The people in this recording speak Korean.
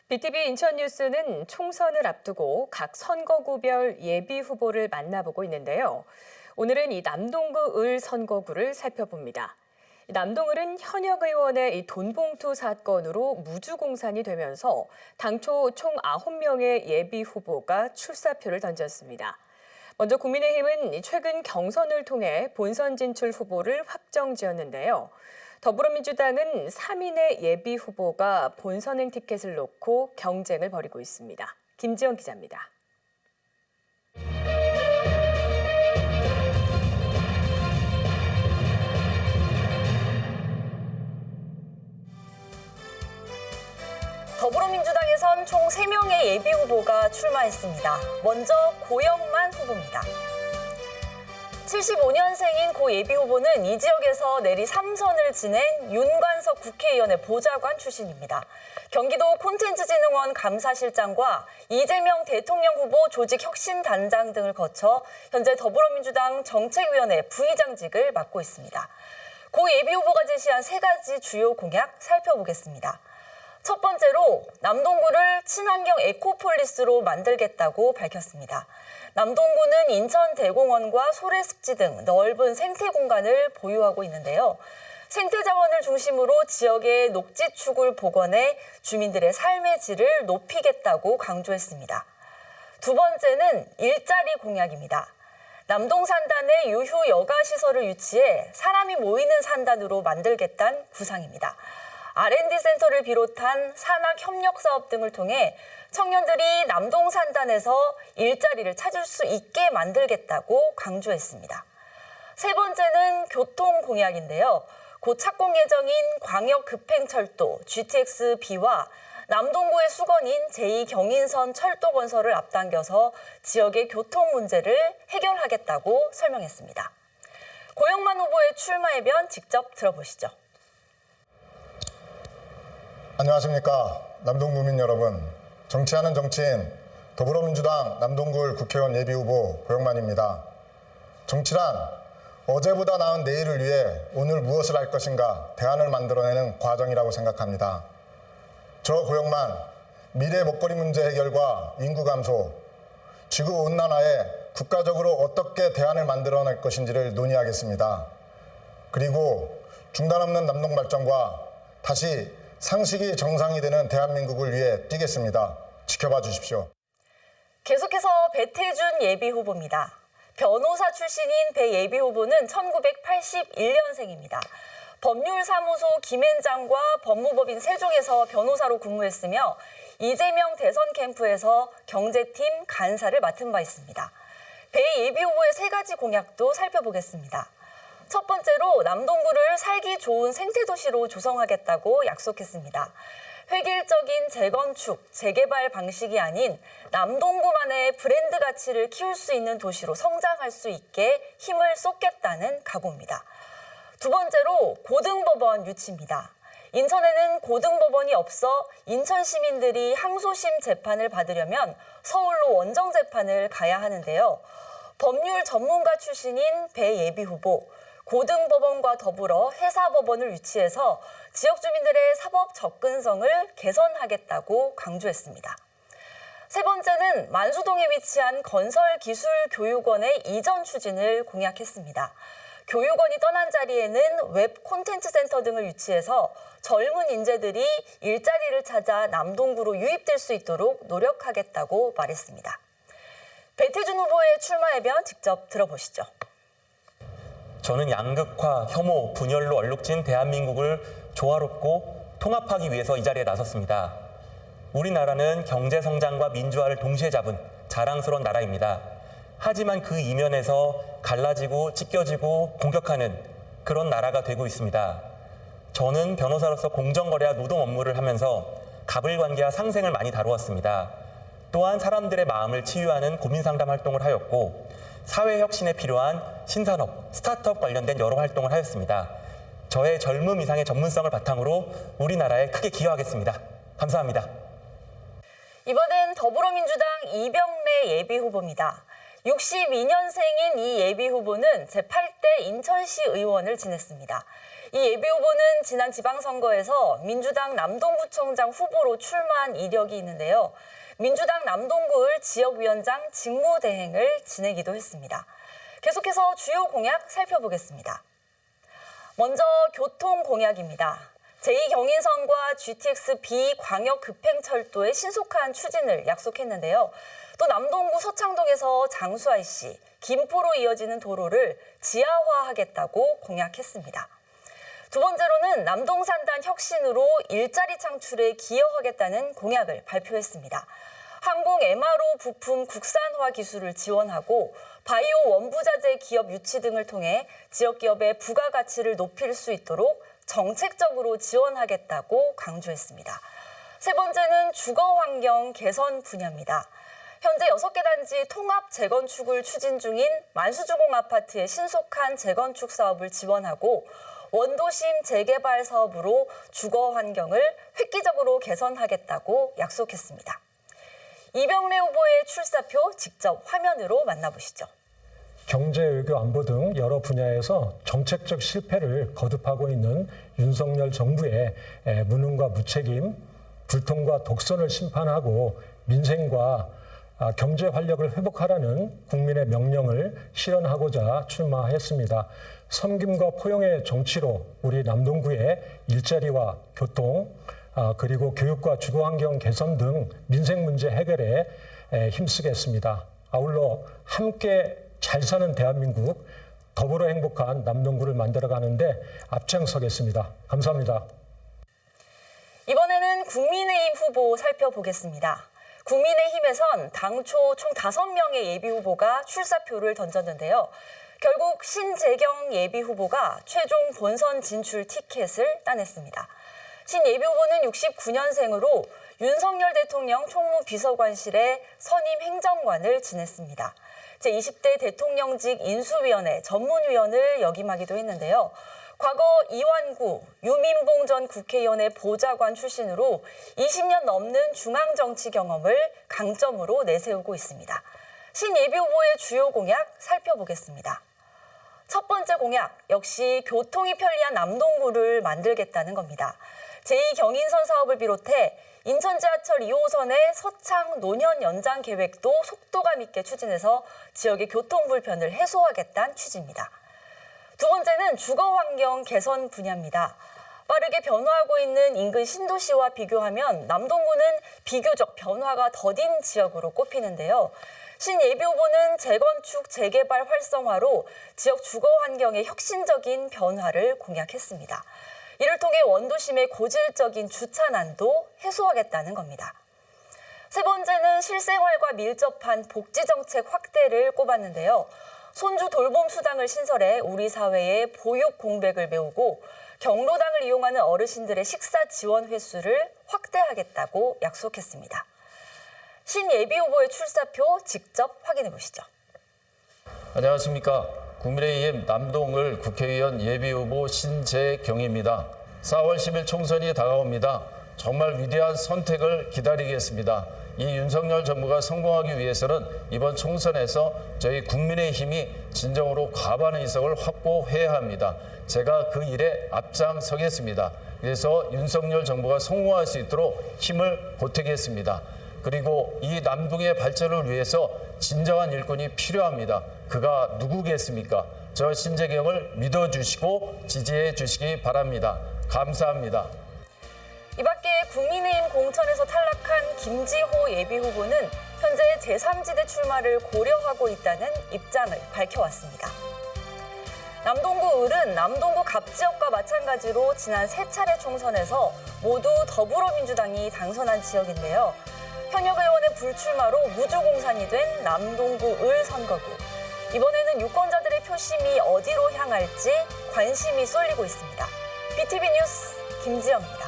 BTV 인천뉴스는 총선을 앞두고 각 선거구별 예비 후보를 만나보고 있는데요. 오늘은 이 남동구 을 선거구를 살펴봅니다. 남동을은 현역 의원의 돈봉투 사건으로 무주공산이 되면서 당초 총 9명의 예비 후보가 출사표를 던졌습니다. 먼저 국민의힘은 최근 경선을 통해 본선 진출 후보를 확정지었는데요. 더불어민주당은 3인의 예비 후보가 본선행 티켓을 놓고 경쟁을 벌이고 있습니다. 김지영 기자입니다. 더불어민주당에선 총 3명의 예비 후보가 출마했습니다. 먼저 고영만 후보입니다. 75년생인 고 예비 후보는 이 지역에서 내리 3선을 지낸 윤관석 국회의원의 보좌관 출신입니다. 경기도 콘텐츠진흥원 감사실장과 이재명 대통령 후보 조직혁신단장 등을 거쳐 현재 더불어민주당 정책위원회 부의장직을 맡고 있습니다. 고 예비 후보가 제시한 3가지 주요 공약 살펴보겠습니다. 첫 번째로 남동구를 친환경 에코폴리스로 만들겠다고 밝혔습니다. 남동구는 인천대공원과 소래습지 등 넓은 생태 공간을 보유하고 있는데요. 생태 자원을 중심으로 지역의 녹지축을 복원해 주민들의 삶의 질을 높이겠다고 강조했습니다. 두 번째는 일자리 공약입니다. 남동산단에 유휴 여가시설을 유치해 사람이 모이는 산단으로 만들겠다는 구상입니다. R&D 센터를 비롯한 산학 협력 사업 등을 통해 청년들이 남동산단에서 일자리를 찾을 수 있게 만들겠다고 강조했습니다. 세 번째는 교통 공약인데요. 곧 착공 예정인 광역급행철도 GTX-B와 남동구의 수건인 제2경인선 철도 건설을 앞당겨서 지역의 교통 문제를 해결하겠다고 설명했습니다. 고영만 후보의 출마 해변 직접 들어보시죠. 안녕하십니까. 남동구민 여러분. 정치하는 정치인 더불어민주당 남동구 국회의원 예비후보 고영만입니다. 정치란 어제보다 나은 내일을 위해 오늘 무엇을 할 것인가 대안을 만들어내는 과정이라고 생각합니다. 저 고영만 미래 먹거리 문제 해결과 인구 감소, 지구온난화에 국가적으로 어떻게 대안을 만들어낼 것인지를 논의하겠습니다. 그리고 중단 없는 남동 발전과 다시 상식이 정상이 되는 대한민국을 위해 뛰겠습니다. 지켜봐 주십시오. 계속해서 배태준 예비 후보입니다. 변호사 출신인 배 예비 후보는 1981년생입니다. 법률사무소 김앤장과 법무법인 세종에서 변호사로 근무했으며 이재명 대선 캠프에서 경제팀 간사를 맡은 바 있습니다. 배 예비 후보의 3가지 공약도 살펴보겠습니다. 첫 번째로 남동구를 살기 좋은 생태도시로 조성하겠다고 약속했습니다. 획일적인 재건축, 재개발 방식이 아닌 남동구만의 브랜드 가치를 키울 수 있는 도시로 성장할 수 있게 힘을 쏟겠다는 각오입니다. 두 번째로 고등법원 유치입니다. 인천에는 고등법원이 없어 인천 시민들이 항소심 재판을 받으려면 서울로 원정재판을 가야 하는데요. 법률 전문가 출신인 배 예비 후보, 고등법원과 더불어 해사법원을 유치해서 지역 주민들의 사법 접근성을 개선하겠다고 강조했습니다. 세 번째는 만수동에 위치한 건설기술교육원의 이전 추진을 공약했습니다. 교육원이 떠난 자리에는 웹 콘텐츠 센터 등을 유치해서 젊은 인재들이 일자리를 찾아 남동구로 유입될 수 있도록 노력하겠다고 말했습니다. 배태준 후보의 출마 해변 직접 들어보시죠. 저는 양극화, 혐오, 분열로 얼룩진 대한민국을 조화롭고 통합하기 위해서 이 자리에 나섰습니다. 우리나라는 경제 성장과 민주화를 동시에 잡은 자랑스러운 나라입니다. 하지만 그 이면에서 갈라지고 찢겨지고 공격하는 그런 나라가 되고 있습니다. 저는 변호사로서 공정거래와 노동 업무를 하면서 가불관계와 상생을 많이 다루었습니다. 또한 사람들의 마음을 치유하는 고민상담 활동을 하였고 사회혁신에 필요한 신산업, 스타트업 관련된 여러 활동을 하였습니다. 저의 젊음 이상의 전문성을 바탕으로 우리나라에 크게 기여하겠습니다. 감사합니다. 이번엔 더불어민주당 이병래 예비 후보입니다. 62년생인 이 예비 후보는 제8대 인천시 의원을 지냈습니다. 이 예비후보는 지난 지방선거에서 민주당 남동구청장 후보로 출마한 이력이 있는데요. 민주당 남동구을 지역위원장 직무대행을 지내기도 했습니다. 계속해서 주요 공약 살펴보겠습니다. 먼저 교통 공약입니다. 제2경인선과 GTX 비광역급행철도의 신속한 추진을 약속했는데요. 또 남동구 서창동에서 장수 IC, 김포로 이어지는 도로를 지하화하겠다고 공약했습니다. 두 번째로는 남동산단 혁신으로 일자리 창출에 기여하겠다는 공약을 발표했습니다. 항공 MRO 부품 국산화 기술을 지원하고 바이오 원부자재 기업 유치 등을 통해 지역 기업의 부가가치를 높일 수 있도록 정책적으로 지원하겠다고 강조했습니다. 세 번째는 주거환경 개선 분야입니다. 현재 6개 단지 통합 재건축을 추진 중인 만수주공 아파트의 신속한 재건축 사업을 지원하고 원도심 재개발 사업으로 주거 환경을 획기적으로 개선하겠다고 약속했습니다. 이병래 후보의 출사표 직접 화면으로 만나보시죠. 경제, 외교, 안보 등 여러 분야에서 정책적 실패를 거듭하고 있는 윤석열 정부의 무능과 무책임, 불통과 독선을 심판하고 민생과 경제 활력을 회복하라는 국민의 명령을 실현하고자 출마했습니다. 섬김과 포용의 정치로 우리 남동구의 일자리와 교통, 그리고 교육과 주거환경 개선 등 민생 문제 해결에 힘쓰겠습니다. 아울러 함께 잘 사는 대한민국, 더불어 행복한 남동구를 만들어가는데 앞장서겠습니다. 감사합니다. 이번에는 국민의힘 후보 살펴보겠습니다. 국민의힘에선 당초 총 5명의 예비후보가 출사표를 던졌는데요. 결국 신재경 예비후보가 최종 본선 진출 티켓을 따냈습니다. 신 예비후보는 69년생으로 윤석열 대통령 총무비서관실의 선임 행정관을 지냈습니다. 제20대 대통령직 인수위원회 전문위원을 역임하기도 했는데요. 과거 이완구, 유민봉 전 국회의원의 보좌관 출신으로 20년 넘는 중앙정치 경험을 강점으로 내세우고 있습니다. 신 예비후보의 주요 공약 살펴보겠습니다. 첫 번째 공약, 역시 교통이 편리한 남동구를 만들겠다는 겁니다. 제2경인선 사업을 비롯해 인천 지하철 2호선의 서창 노년 연장 계획도 속도감 있게 추진해서 지역의 교통 불편을 해소하겠다는 취지입니다. 두 번째는 주거환경 개선 분야입니다. 빠르게 변화하고 있는 인근 신도시와 비교하면 남동구는 비교적 변화가 더딘 지역으로 꼽히는데요. 신 예비후보는 재건축, 재개발 활성화로 지역 주거환경의 혁신적인 변화를 공약했습니다. 이를 통해 원도심의 고질적인 주차난도 해소하겠다는 겁니다. 세 번째는 실생활과 밀접한 복지정책 확대를 꼽았는데요. 손주 돌봄 수당을 신설해 우리 사회의 보육 공백을 메우고 경로당을 이용하는 어르신들의 식사 지원 횟수를 확대하겠다고 약속했습니다. 신 예비후보의 출사표 직접 확인해 보시죠. 안녕하십니까. 국민의힘 남동을 국회의원 예비후보 신재경입니다. 4월 10일 총선이 다가옵니다. 정말 위대한 선택을 기다리겠습니다. 이 윤석열 정부가 성공하기 위해서는 이번 총선에서 저희 국민의힘이 진정으로 과반 의석을 확보해야 합니다. 제가 그 일에 앞장서겠습니다. 그래서 윤석열 정부가 성공할 수 있도록 힘을 보태겠습니다. 그리고 이 남동의 발전을 위해서 진정한 일꾼이 필요합니다. 그가 누구겠습니까? 저 신재경을 믿어주시고 지지해 주시기 바랍니다. 감사합니다. 이 밖에 국민의힘 공천에서 탈락한 김지호 예비후보는 현재 제3지대 출마를 고려하고 있다는 입장을 밝혀왔습니다. 남동구 을은 남동구 갑지역과 마찬가지로 지난 3차례 총선에서 모두 더불어민주당이 당선한 지역인데요. 현역 의원의 불출마로 무주공산이 된 남동구 을 선거구. 이번에는 유권자들의 표심이 어디로 향할지 관심이 쏠리고 있습니다. BTV 뉴스 김지영입니다.